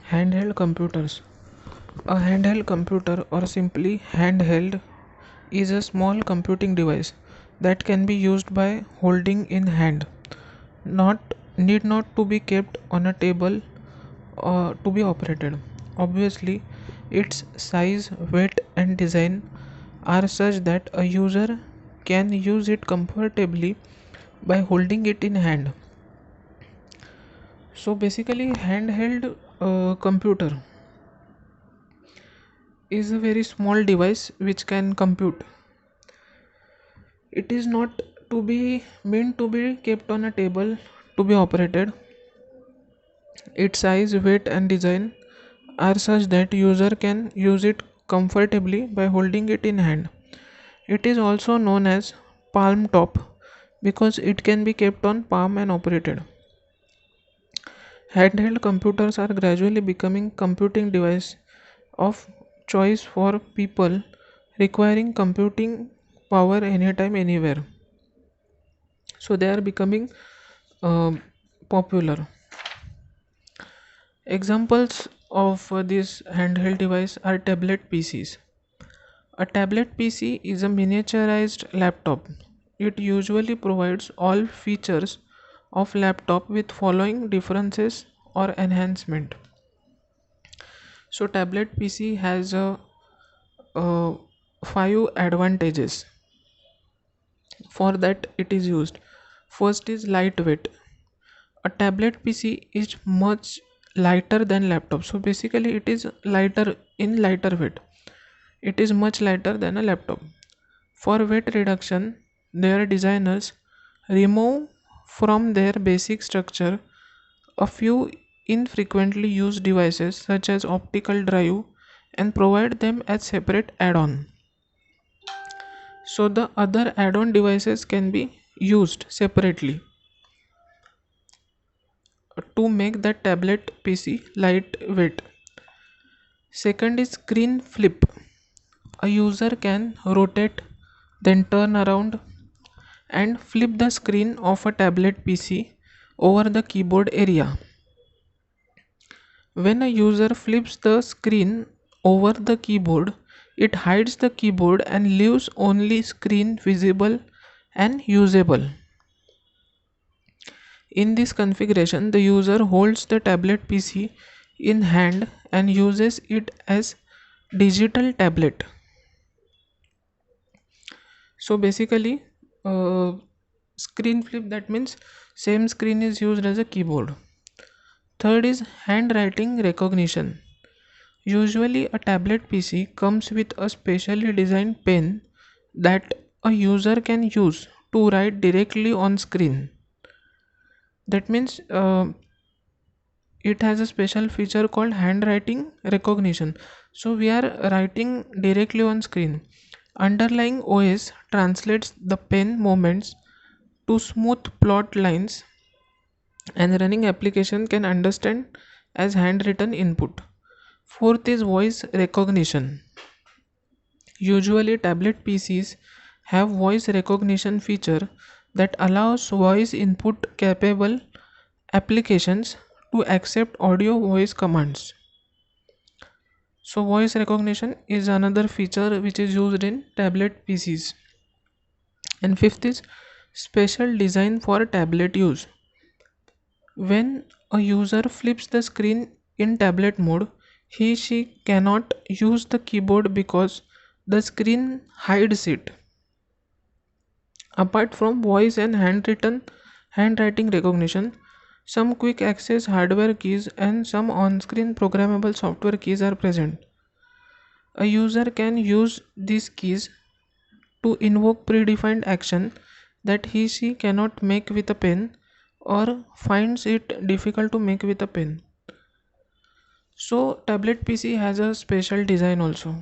Handheld computers. A handheld computer, or simply handheld, is a small computing device that can be used by holding in hand. Not need not to be kept on a table or to be operated. Obviously, its size, weight, and design are such that a user can use it comfortably by holding it in hand. So basically, handheld computer is a very small device which can compute. It is not to be meant to be kept on a table to be operated. Its size, weight, and design are such that user can use it comfortably by holding it in hand. It is also known as palm top because it can be kept on palm and operated. Handheld computers are gradually becoming computing device of choice for people requiring computing power anytime anywhere. So they are becoming uh, popular. Examples of this handheld device are tablet PCs. A tablet PC is a miniaturized laptop. It usually provides all features of laptop with following differences or enhancement. So tablet PC has uh, five advantages for that it is used. First is lightweight. A tablet PC is much lighter than laptop. So basically it is lighter weight. It is much lighter than a laptop. For weight reduction, their designers remove from their basic structure a few infrequently used devices such as optical drive and provide them as separate add-on. So the other add-on devices can be used separately to make the tablet PC lightweight. Second is screen flip. A user can rotate, then turn around and flip the screen of a tablet PC over the keyboard area. When a user flips the screen over the keyboard, it hides the keyboard and leaves only screen visible and usable. In this configuration, the user holds the tablet PC in hand and uses it as digital tablet. So basically, screen flip, that means same screen is used as a keyboard. Third is handwriting recognition. Usually a tablet PC comes with a specially designed pen that a user can use to write directly on screen. That means it has a special feature called handwriting recognition. So we are writing directly on screen. Underlying OS translates the pen movements to smooth plot lines, and running application can understand as handwritten input. Fourth is voice recognition. Usually tablet PCs have voice recognition feature that allows voice input capable applications to accept audio voice commands. So voice recognition is another feature which is used in tablet PCs. And fifth is special design for tablet use. When a user flips the screen in tablet mode, she cannot use the keyboard because the screen hides it. Apart from voice and handwriting recognition, some quick access hardware keys and some on-screen programmable software keys are present. A user can use these keys to invoke predefined action that she cannot make with a pen or finds it difficult to make with a pen. So tablet PC has a special design also.